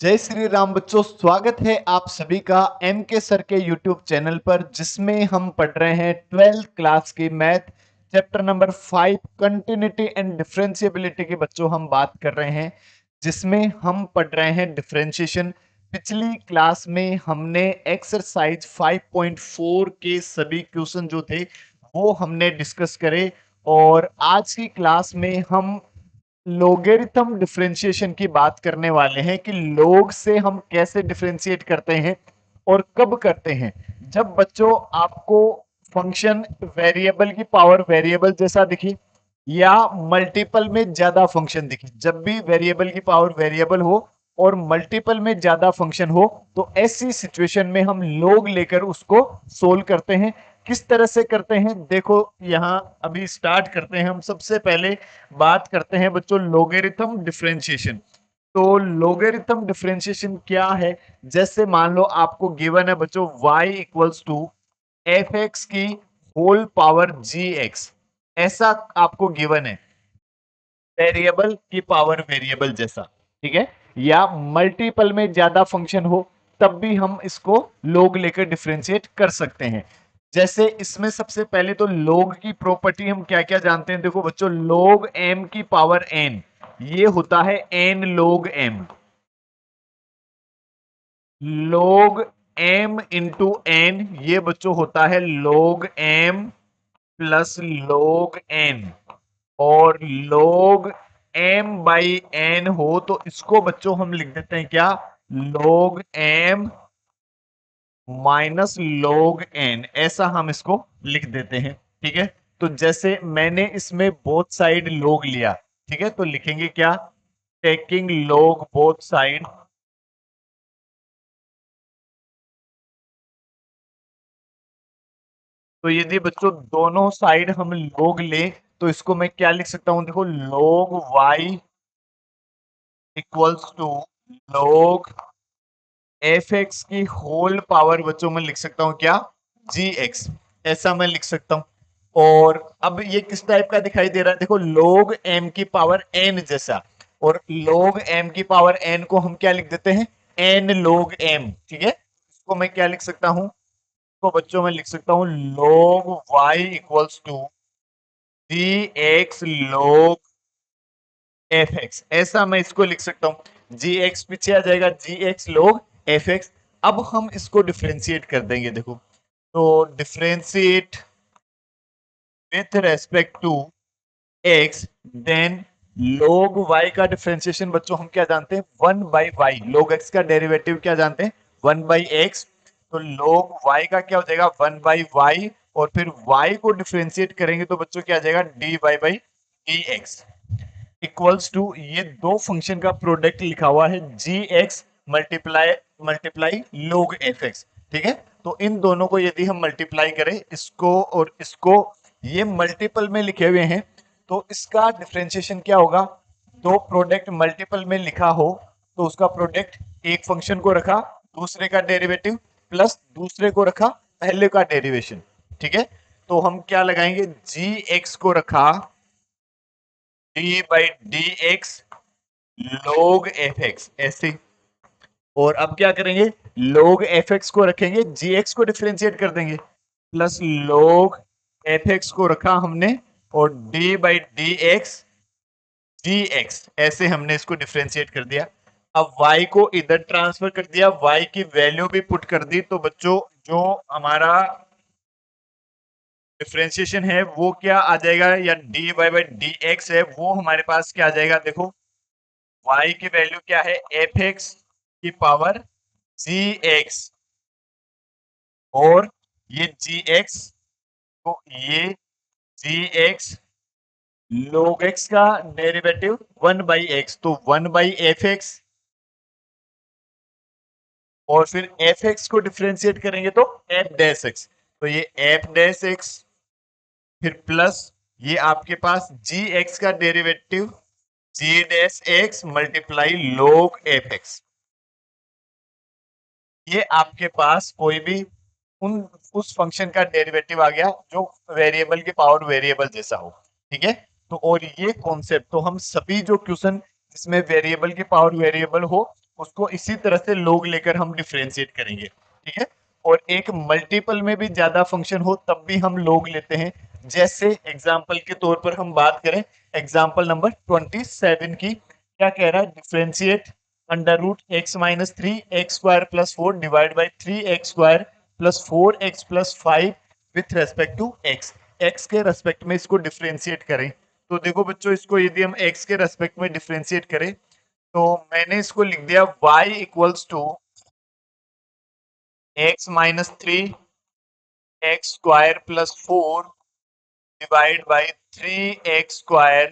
जय श्री राम बच्चों, स्वागत है आप सभी का एम के सर के यूट्यूब चैनल पर, जिसमें हम पढ़ रहे हैं 12th क्लास की math chapter number 5 continuity and differentiability की बच्चों हम बात कर रहे हैं, जिसमें हम पढ़ रहे हैं डिफरेंशिएशन। पिछली क्लास में हमने एक्सरसाइज 5.4 के सभी क्वेश्चन जो थे वो हमने डिस्कस करे, और आज की क्लास में हम लोगेरिथम डिफरेंशिएशन की बात करने वाले हैं कि लोग से हम कैसे डिफरेंशिएट करते हैं और कब करते हैं। जब बच्चों आपको फंक्शन वेरिएबल की पावर वेरिएबल जैसा दिखी या मल्टीपल में ज्यादा फंक्शन दिखे, जब भी वेरिएबल की पावर वेरिएबल हो और मल्टीपल में ज्यादा फंक्शन हो, तो ऐसी सिचुएशन में हम लोग लेकर उसको सोल्व करते हैं। किस तरह से करते हैं देखो, यहां अभी स्टार्ट करते हैं। हम सबसे पहले बात करते हैं बच्चों लोगेरिथम डिफरेंशिएशन। तो लोगेरिथम डिफरेंशिएशन क्या है? जैसे मान लो आपको गिवन है बच्चों y equals to f x की होल पावर जी एक्स, ऐसा आपको गिवन है वेरिएबल की पावर वेरिएबल जैसा, ठीक है। या मल्टीपल में ज्यादा फंक्शन हो तब भी हम इसको लोग लेकर डिफरेंशिएट कर सकते हैं। जैसे इसमें सबसे पहले तो लोग की प्रॉपर्टी हम क्या क्या जानते हैं। देखो बच्चों, लोग m की पावर n ये होता है n लोग m। लोग m इंटू n ये बच्चों होता है लोग m प्लस लोग n। और लोग m बाई n हो तो इसको बच्चों हम लिख देते हैं क्या, लोग m माइनस लोग n, ऐसा हम इसको लिख देते हैं, ठीक है। तो जैसे मैंने इसमें बोथ साइड लोग लिया, ठीक है, तो लिखेंगे क्या, टेकिंग लोग बोथ साइड। तो यदि बच्चों दोनों साइड हम लोग ले तो इसको मैं क्या लिख सकता हूं, देखो लोग y इक्वल्स टू लोग एफ एक्स की होल पावर बच्चों में लिख सकता हूं क्या, जी एक्स, ऐसा मैं लिख सकता हूं। और अब ये किस टाइप का दिखाई दे रहा है, देखो लोग एम की पावर एन जैसा। और लोग एम की पावर एन को हम क्या लिख देते हैं, एन लोग एम, ठीक है। इसको मैं क्या लिख सकता हूं, तो बच्चों में लिख सकता हूं log y equals to g x log f x, ऐसा मैं इसको लिख सकता हूं। जी एक्स पीछे आ जाएगा, g x log f x. अब हम इसको डिफ्रेंशिएट कर देंगे, देखो तो differentiate with respect to x, then log y का डिफरेंशिएशन बच्चों हम क्या जानते हैं, 1/y। लोग x का डेरिवेटिव क्या जानते हैं, 1/x। तो लोग y का क्या हो जाएगा, 1/y। और फिर y को डिफरेंशिएट करेंगे तो बच्चों क्या आ जाएगा, dy/dx इक्वल्स टू, ये दो फंक्शन का प्रोडक्ट लिखा हुआ है जी एक्स मल्टीप्लाई मल्टीप्लाई लोग एफ एक्स, ठीक है। तो इन दोनों को यदि हम मल्टीप्लाई करें, इसको और इसको, ये मल्टीपल में लिखे हुए हैं, तो इसका डिफरेंशिएशन क्या होगा, दो प्रोडक्ट मल्टीपल में लिखा हो तो उसका प्रोडक्ट, एक फंक्शन को रखा दूसरे का डेरिवेटिव प्लस दूसरे को रखा पहले का डेरिवेशन, ठीक है। तो हम क्या लगाएंगे, जी एक्स को रखा dy/dx लोग एफ एक्स, ऐसे। और अब क्या करेंगे, लोग एफ एक्स को रखेंगे, जी एक्स को डिफरेंशिएट कर देंगे, प्लस लोग एफ एक्स को रखा हमने और dy/dx जी एक्स, ऐसे हमने इसको डिफरेंशिएट कर दिया। अब y को इधर ट्रांसफर कर दिया, y की वैल्यू भी पुट कर दी, तो बच्चों जो हमारा डिफरेंशिएशन है वो क्या आ जाएगा, या dy/dx है वो हमारे पास क्या आ जाएगा, देखो y की वैल्यू क्या है, एफ एक्स की पावर जी एक्स, और ये जी एक्स, तो ये जी एक्स log x का डेरिवेटिव 1/x, तो 1/f(x), और फिर एफ एक्स को डिफरेंशिएट करेंगे तो एफ डैश एक्स, तो ये एफ डैश एक्स, फिर प्लस ये आपके पास जी एक्स का डेरिवेटिव जी डैश एक्स मल्टीप्लाई लोग एफ एक्स। ये आपके पास कोई भी उन उस फंक्शन का डेरिवेटिव आ गया जो वेरिएबल की पावर वेरिएबल जैसा हो, ठीक है। तो और ये कॉन्सेप्ट तो हम सभी जो क्वेश्चन जिसमें वेरिएबल की पावर वेरिएबल हो उसको इसी तरह से log लेकर हम डिफरेंशिएट करेंगे, ठीक है। और एक मल्टीपल में भी ज्यादा फंक्शन हो तब भी हम log लेते हैं। जैसे एग्जाम्पल के तौर पर हम बात करें एग्जाम्पल नंबर 27 की, क्या कह रहा है, differentiate under root x minus three x square plus four divide by three x square plus four x plus five with respect to x. X के रेस्पेक्ट में इसको डिफरेंशिएट करें तो देखो बच्चों, इसको यदि हम एक्स के रेस्पेक्ट में डिफरेंशिएट करें तो मैंने इसको लिख दिया y equals to x minus three x square plus four divide by three x square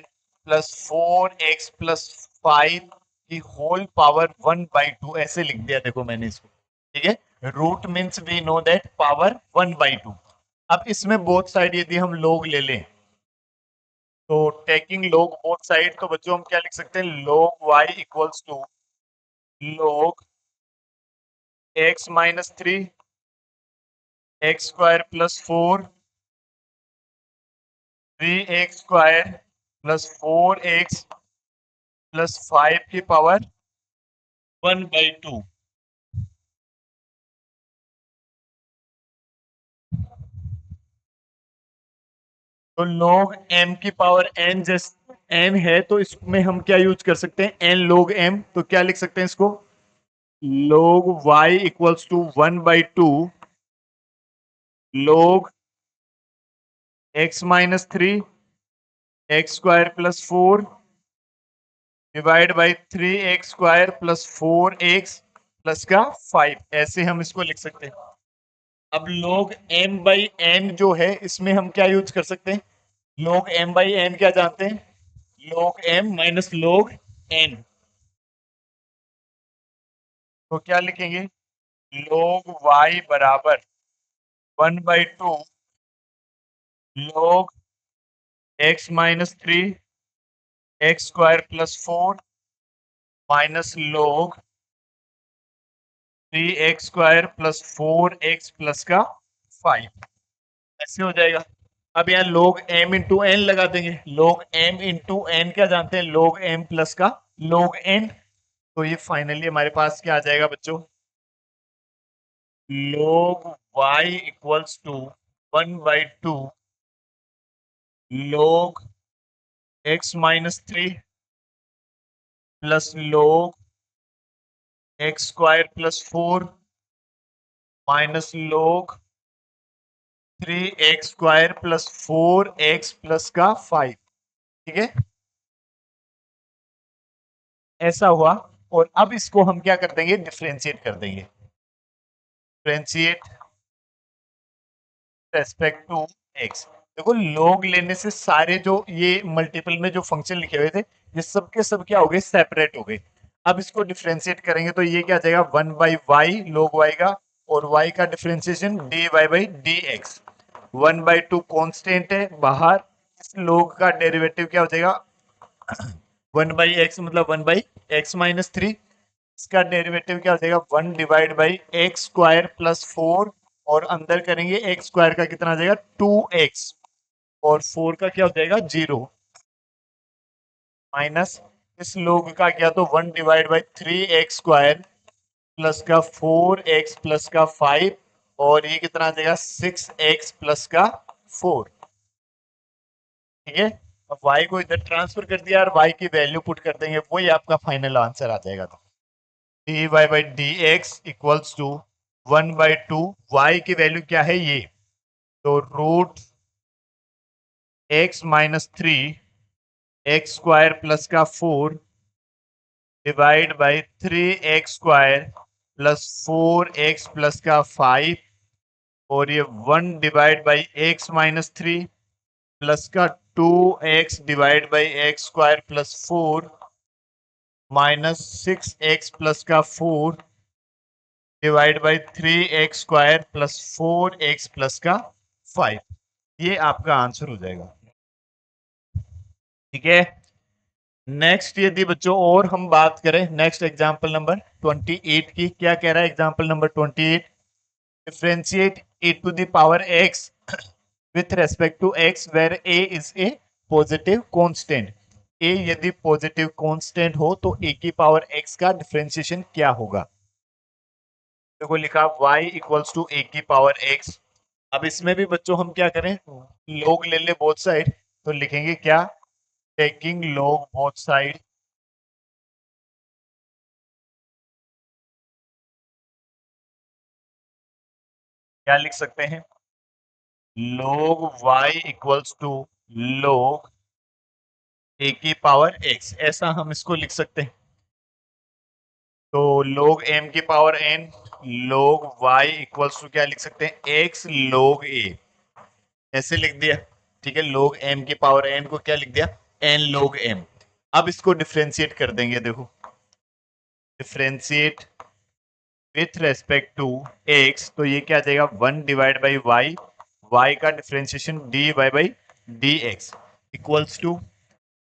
plus four x plus five की whole power one by two, ऐसे लिख दिया देखो मैंने इसको, ठीक है। Root means we know that power one by two. अब इसमें बोथ साइड यदि हम लोग ले लें तो टेकिंग log बोथ साइड, तो बच्चों हम क्या लिख सकते हैं, log y equals to log x minus three x square plus four three x square plus four x plus five की पावर वन बाई टू। तो log m की पावर n, जैसे n है तो इसमें हम क्या यूज कर सकते हैं, n log m, तो क्या लिख सकते हैं इसको, log y equals to one by two log x minus three x square plus four divide by three x square plus four x plus का फाइव, ऐसे हम इसको लिख सकते हैं। अब log m बाई n जो है इसमें हम क्या यूज कर सकते हैं, log m बाई n क्या जानते हैं, log m minus log n, तो क्या लिखेंगे, log y बराबर one by two log x minus three x square plus four minus log three x square plus four x plus का five, ऐसे हो जाएगा। अब यहाँ log m इंटू एन लगा देंगे, log m इंटू एन क्या जानते हैं, log m प्लस का log n, तो ये फाइनली हमारे पास क्या आ जाएगा बच्चों, log y equals to one by two log x minus three plus log x square plus four minus log three x square plus four x plus का five, ठीक है, ऐसा हुआ। और अब इसको हम क्या कर देंगे, डिफरेंशिएट कर देंगे, डिफरेंशिएट रेस्पेक्ट टू एक्स। देखो log लेने से सारे जो ये मल्टीपल में जो फंक्शन लिखे हुए थे ये सब के सब क्या हो गए, सेपरेट हो गए। अब इसको डिफरेंशिएट करेंगे तो ये क्या आ जाएगा, one by y log y का, और y का differentiation d y by D x, one by two constant है बाहर, इस log का डेरिवेटिव क्या हो जाएगा, वन बाई एक्स मतलब one by x minus three, इसका डेरिवेटिव क्या हो जाएगा, one divide by x square plus four, और अंदर करेंगे एक्स स्क्वायर का कितना आ जाएगा, टू एक्स, और फोर का क्या हो जाएगा, जीरो, माइनस इस लोग का क्या, तो one divide by three x square plus का फोर एक्स प्लस का फाइव, और ये कितना आ जाएगा, सिक्स एक्स प्लस का फोर, ठीक है। अब y को इधर ट्रांसफर कर दिया और y की वैल्यू पुट कर देंगे, वही आपका फाइनल आंसर आ जाएगा। तो d y by D x equals to one by two, y की वैल्यू क्या है ये, तो root x minus three x square plus का four divide by three x square plus four x plus का फाइव, और ये one divide by x minus three plus का two x divide by x square plus four minus six x plus का four divide by three x square plus four x plus का five, ये आपका answer हो जाएगा, ठीक है। Next यदि बच्चों और हम बात करें नेक्स्ट एग्जांपल नंबर 28 की, क्या कह रहा है example number 28, differentiate e to the power x with respect to x where a is a positive constant। ए यदि पॉजिटिव कांस्टेंट हो तो ए की पावर एक्स का डिफरेंशिएशन क्या होगा। देखो लिखा y इक्वल्स टू ए की पावर एक्स। अब इसमें भी बच्चों हम क्या करें, लोग ले ले बोथ साइड, तो लिखेंगे क्या, टेकिंग लोग बोथ साइड, क्या लिख सकते हैं, log y equals to log a की पावर x, ऐसा हम इसको लिख सकते हैं। तो log m की power n, log y equals to क्या लिख सकते हैं, x log a, ऐसे लिख दिया। ठीक है, log m की पावर n को क्या लिख दिया, n log m। अब इसको डिफरेंशिएट कर देंगे, देखो differentiate with respect to x, तो ये क्या आ जाएगा, 1 डिवाइड बाई y, y का differentiation dy by dx equals to,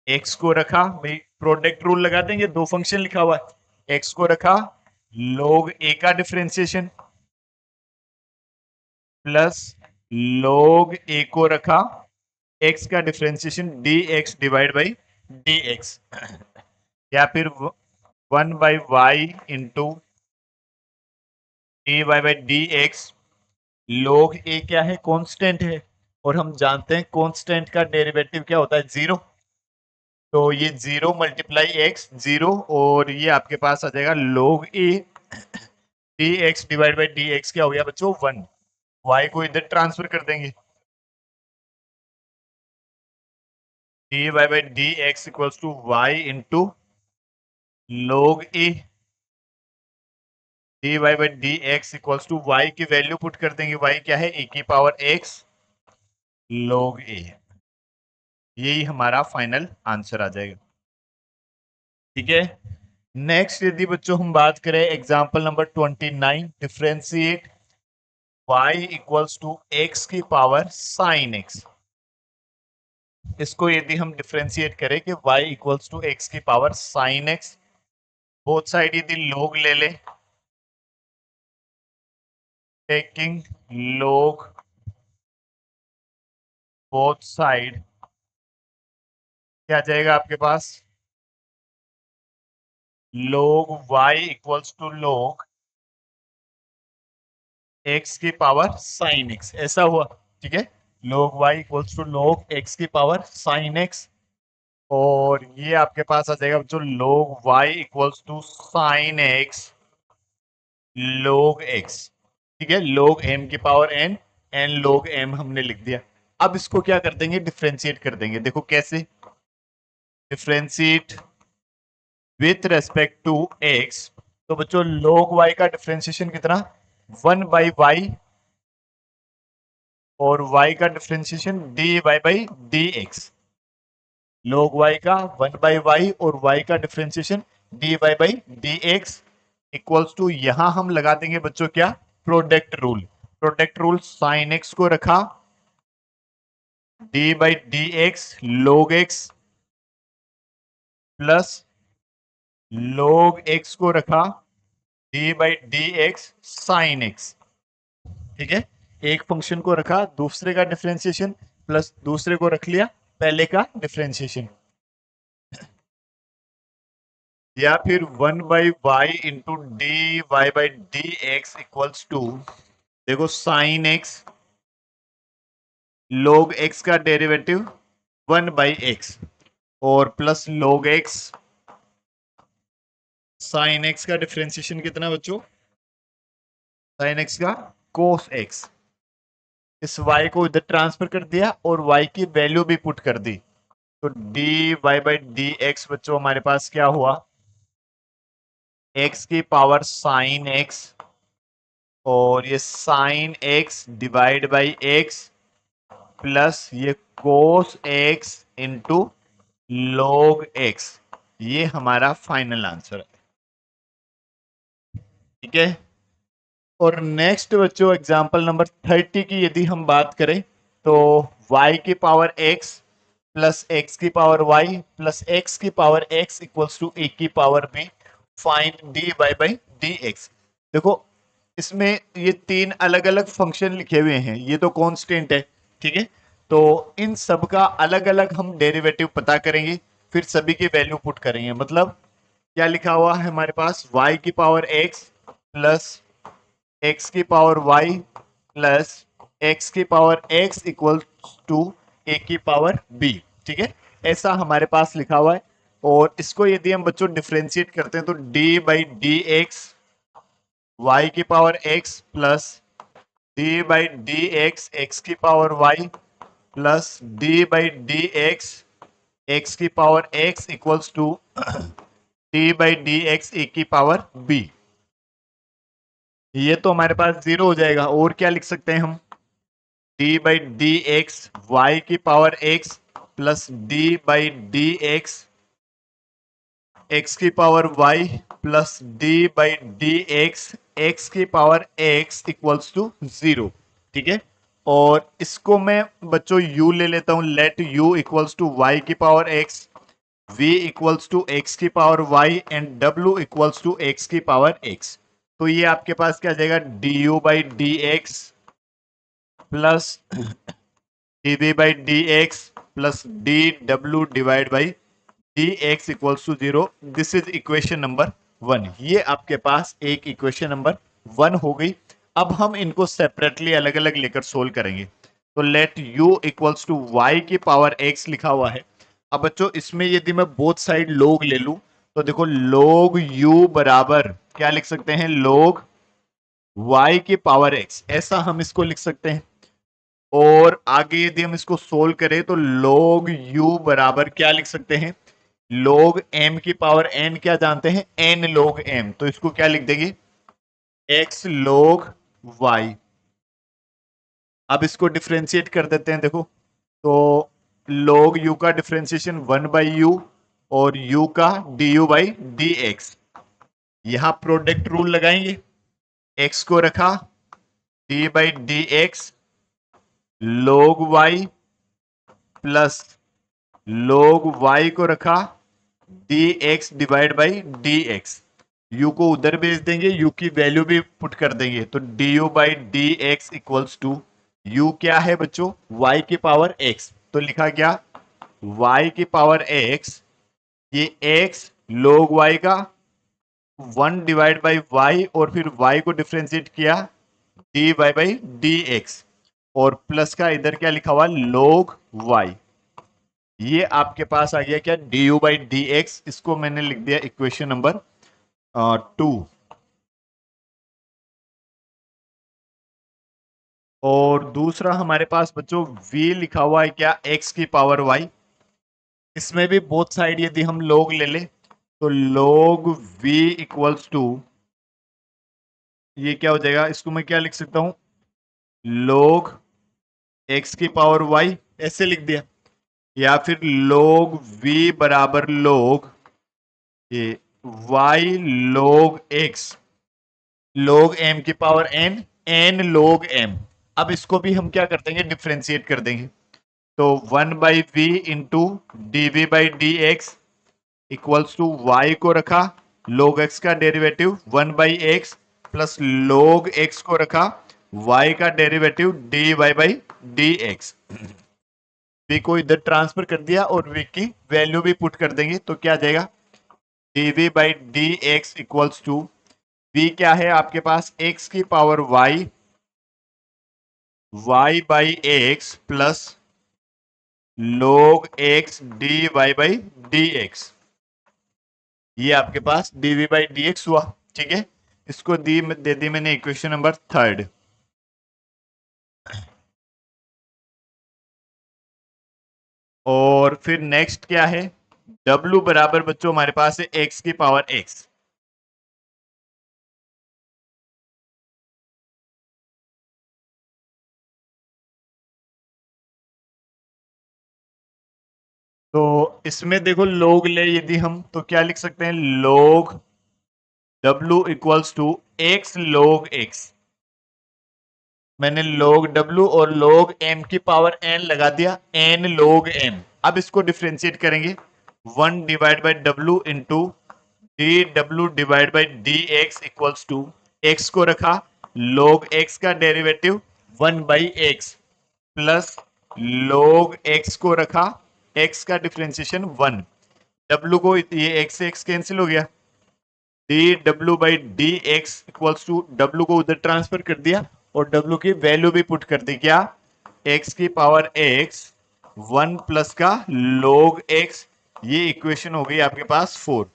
x को रखा भाई, प्रोडक्ट रूल लगा देंगे, दो फंक्शन लिखा हुआ है, x को रखा log a का डिफरेंशिएशन प्लस log a को रखा x का differentiation dx divide by dx, या फिर 1 by y into d y by D x. log a क्या है, कांस्टेंट है, और हम जानते हैं कांस्टेंट का डेरिवेटिव क्या होता है, जीरो। तो ये जीरो मल्टीप्लाई एक्स जीरो, और ये आपके पास आ जाएगा log a D x divide by D x, क्या हो गया बच्चों, 1। y को इधर ट्रांसफर कर देंगे, d y by D x equals to y into log a d y by D x equals to y की वैल्यू पुट कर देंगे, y क्या है, e की पावर x log a, यही हमारा फाइनल आंसर आ जाएगा। ठीक है, नेक्स्ट यदि बच्चों हम बात करें example number 29, differentiate y equals to x की पावर sin x। इसको यदि हम डिफरेंशिएट करें कि y इक्वल्स टू x की power sin x, both side यदि log ले ले, टेकिंग log बोथ साइड, क्या जाएगा आपके पास, log y equals to log x की पावर sin x, ऐसा हुआ। ठीक है, log y equals to log x की पावर sin x, और ये आपके पास आ जाएगा जो log y equals to sin x log x। ठीक है, log m की power n, n log m हमने लिख दिया। अब इसको क्या कर देंगे, डिफरेंशिएट कर देंगे, देखो कैसे, differentiate with respect to x, तो बच्चों log y का डिफरेंशिएशन कितना, 1 बाई वाई, और y का differentiation dy by dx, log y का 1 बाई वाई और y का differentiation dy by dx equals to, यहां हम लगा देंगे बच्चों क्या, product rule. Product rule, sin x को रखा dy by dx log x plus log x को रखा dy by dx sin x। ठीक है, एक फंक्शन को रखा, दूसरे का डिफरेंशिएशन, प्लस दूसरे को रख लिया, पहले का डिफरेंशिएशन, या फिर 1 by y into d y by D x equals to, देखो साइन एक्स log x का डेरिवेटिव 1 बाई एक्स, और plus log x sine x का डिफरेंशिएशन कितना बच्चों, साइन x का cos x, इस y को इधर ट्रांसफर कर दिया और y की वैल्यू भी पुट कर दी, तो d y by D x बच्चों हमारे पास क्या हुआ, x की पावर साइन x, और ये sine x divide by x plus ये cos x into log x, ये हमारा फाइनल आंसर है। ठीक है, और नेक्स्ट बच्चों एग्जांपल नंबर 30 की यदि हम बात करें, तो y की पावर x प्लस x की पावर y प्लस x की power x equals to a की power b, find dy by dx। देखो इसमें ये तीन अलग अलग फंक्शन लिखे हुए हैं, ये तो कांस्टेंट है। ठीक है, तो इन सब का अलग अलग हम डेरिवेटिव पता करेंगे। फिर सभी की वैल्यू पुट करेंगे। मतलब क्या लिखा हुआ है हमारे पास, y की पावर x प्लस x की पावर y प्लस x की power x equal to a की पावर b। ठीक है, ऐसा हमारे पास लिखा हुआ है। और इसको यदि हम बच्चों डिफ्रेंशिएट करते हैं तो d by D x y की power x plus d by D x x की power y plus d by D x x की power x equals to d by D x a की power b। ये तो हमारे पास zero हो जाएगा। और क्या लिख सकते हैं हम, d by D x y की power x plus d by D x x की power y plus d by D x x की power x equals to zero. ठीक है, और इसको मैं बच्चों u ले लेता हूं, let u equals to y की power x, v equals to x की power y and w equals to x की पावर x। तो ये आपके पास क्या आ जाएगा, du by D x plus dv by D x plus d डब्ल्यू divide by D x equals to zero. This is equation number 1। ये आपके पास एक इक्वेशन नंबर 1 हो गई। अब हम इनको सेपरेटली अलग अलग लेकर सोल्व करेंगे। तो let u equals to y की पावर x लिखा हुआ है। अब बच्चों इसमें यदि मैं बोथ साइड log ले लूं तो देखो log u बराबर क्या लिख सकते हैं, log y की पावर x, ऐसा हम इसको लिख सकते हैं। और आगे यदि हम इसको सोल्व करें तो log u बराबर क्या लिख सकते हैं, log m की पावर n, क्या जानते हैं, n log m। तो इसको क्या लिख देंगे, x log y। अब इसको डिफरेंशिएट कर देते हैं। देखो तो log u का डिफरेंशिएशन 1 बाई यू और u का du बाई डी एक्स। यहां प्रोडक्ट रूल लगाएंगे, x को रखा d by D x log y plus log y को रखा dx divide by dx। u को उधर भेज देंगे, u की वैल्यू भी पुट कर देंगे। तो du by D x equals to u क्या है बच्चों, y की पावर x। तो लिखा क्या, y की पावर x, ये x log y का 1 डिवाइड बाई y और फिर y को डिफरेंशिएट किया dy बाई dx और प्लस का इधर क्या लिखा हुआ, log y। ये आपके पास आ गया क्या, du बाई डी एक्स। इसको मैंने लिख दिया इक्वेशन नंबर 2। और दूसरा हमारे पास बच्चों v लिखा हुआ है क्या, x की पावर y। इसमें भी बोथ साइड यदि हम log ले ले तो log v इक्वल्स टू, ये क्या हो जाएगा, इसको मैं क्या लिख सकता हूं, log x की पावर y, ऐसे लिख दिया। या फिर log v बराबर log ये y log x log m की power n, n log m। अब इसको भी हम क्या कर देंगे, डिफ्रेंशिएट कर देंगे। तो 1 by v into d v by D x equals to y को रखा log x का derivative 1 by x plus log x को रखा y का derivative d y by D x. v को इधर ट्रांसफर कर दिया और v की वैल्यू भी पुट कर देंगे। तो क्या आ जाएगा, dv by D x equals to, v क्या है आपके पास, x की power y, y by x plus log x dy by dx। ये आपके पास dv बाई dx हुआ। ठीक है, इसको दे दी मैंने इक्वेशन नंबर 3। और फिर नेक्स्ट क्या है, w बराबर बच्चों हमारे पास है x की पावर x। तो इसमें देखो log ले यदि हम तो क्या लिख सकते हैं, log w equals to x log x। मैंने log w और log m की पावर n लगा दिया, n log m। अब इसको डिफरेंशिएट करेंगे, 1 divide by w into d डब्ल्यू divide by D x equals to, x को रखा log x का derivative 1 by x plus log x को रखा x का डिफरेंशिएशन 1। डब्ल्यू को ये एक्स से एक्स कैंसिल हो गया, D W by D x equals to W को उधर ट्रांसफर कर दिया और डब्ल्यू की वैल्यू भी पुट कर दी, क्या एक्स की पावर एक्स 1 प्लस का log एक्स। ये इक्वेशन हो गई आपके पास 4।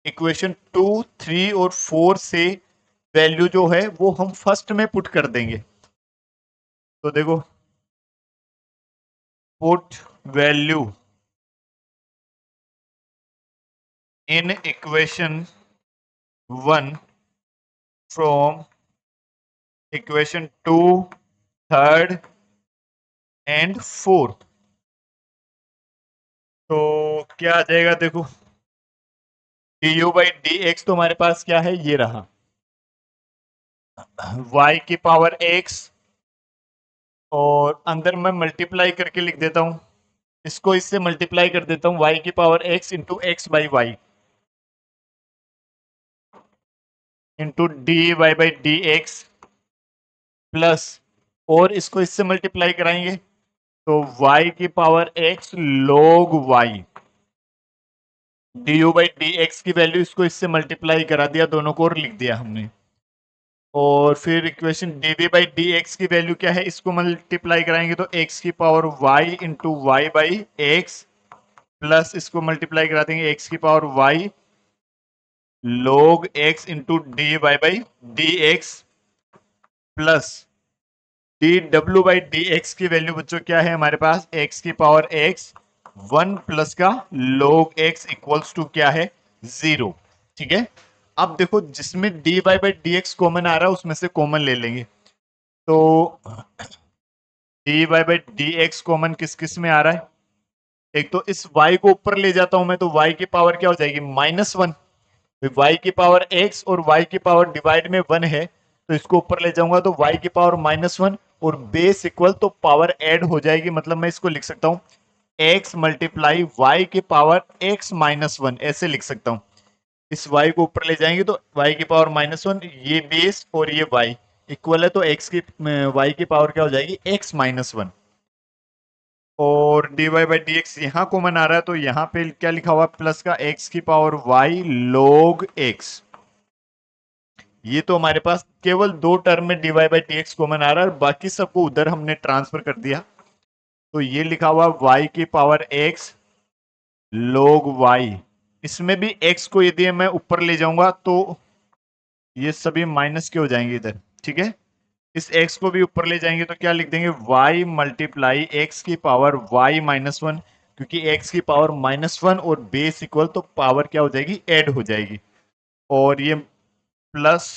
इक्वेशन 2, 3 और 4 से वैल्यू जो है वो हम फर्स्ट में पुट कर देंगे। तो देखो, put value in equation 1 from equation 2, third and fourth. तो क्या आ जाएगा, देखो D u by D x तो हमारे पास क्या है, ये रहा y की पावर x, और अंदर मैं मल्टीप्लाई करके लिख देता हूं, इसको इससे मल्टीप्लाई कर देता हूं, y की power x into x by y into d y by D x plus, और इसको इससे मल्टीप्लाई कराएंगे तो y की power x log y, d u by D x की वैल्यू इसको इससे मल्टीप्लाई करा दिया दोनों को और लिख दिया हमने। और फिर equation dv by D x की वैल्यू क्या है, इसको मल्टीप्लाई कराएंगे तो x की power y into y by x plus इसको मल्टीप्लाई करा देंगे x की power y log x into d y by D x plus d W by D x की वैल्यू बच्चों क्या है हमारे पास, x की पावर x 1 प्लस का log x इक्वल्स टू क्या है, 0। ठीक है, अब देखो जिसमें d y by D x common आ रहा है उसमें से कॉमन ले लेंगे। तो d y by D x common किस किस में आ रहा है, एक तो इस y को ऊपर ले जाता हूं मैं तो y की पावर क्या हो जाएगी, -1। y की पावर x और y की पावर डिवाइड में 1 है तो इसको ऊपर ले जाऊंगा तो y की पावर -1 और बेस इक्वल तो पावर ऐड हो जाएगी, मतलब मैं इसको लिख सकता हूं x मल्टीप्लाई y की पावर x -1, ऐसे लिख सकता हूं। इस y को ऊपर ले जाएंगे तो y की पावर -1, ये बेस और ये y इक्वल है तो x की y की पावर क्या हो जाएगी, x -1। और dy बाई डी एक्स यहाँ कॉमन आ रहा है तो यहाँ पे क्या लिखा हुआ, प्लस का x की पावर y log x। ये तो हमारे पास केवल दो टर्म में dy by D x common आ रहा है, बाकी सबको उधर हमने ट्रांसफर कर दिया। तो ये लिखा हुआ y की पावर x log y, इसमें भी x को यदि मैं ऊपर ले जाऊंगा तो ये सभी माइनस के हो जाएंगे इधर। ठीक है, इस x को भी ऊपर ले जाएंगे तो क्या लिख देंगे, y मल्टीप्लाई x की पावर y -1, क्योंकि x की पावर -1 और बेस इक्वल तो पावर क्या हो जाएगी, ऐड हो जाएगी। और ये प्लस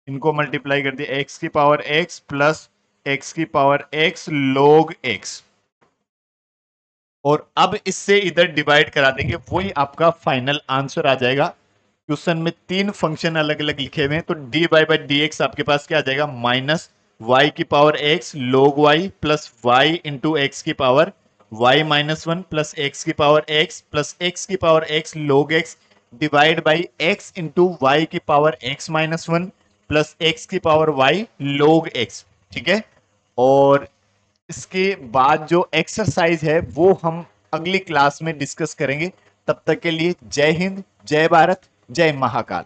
इनको मल्टीप्लाई कर दिया, x की पावर x प्लस x की पावर x log x, और अब इससे इधर डिवाइड करा देंगे, वही आपका फाइनल आंसर आ जाएगा। क्वेश्चन में 3 फंक्शन अलग अलग लिखे हुए हैं तो d y by D x आपके पास क्या आ जाएगा, माइनस वाई की power x log y plus y into x की पावर वाई -1 प्लस एक्स की पावर एक्स प्लस एक्स की power x log x divide by x into y की पावर एक्स -1 प्लस एक्स की power y log x. ठीक है, और इसके बाद जो एक्सरसाइज है वो हम अगली क्लास में डिस्कस करेंगे। तब तक के लिए जय हिंद, जय भारत, जय महाकाल।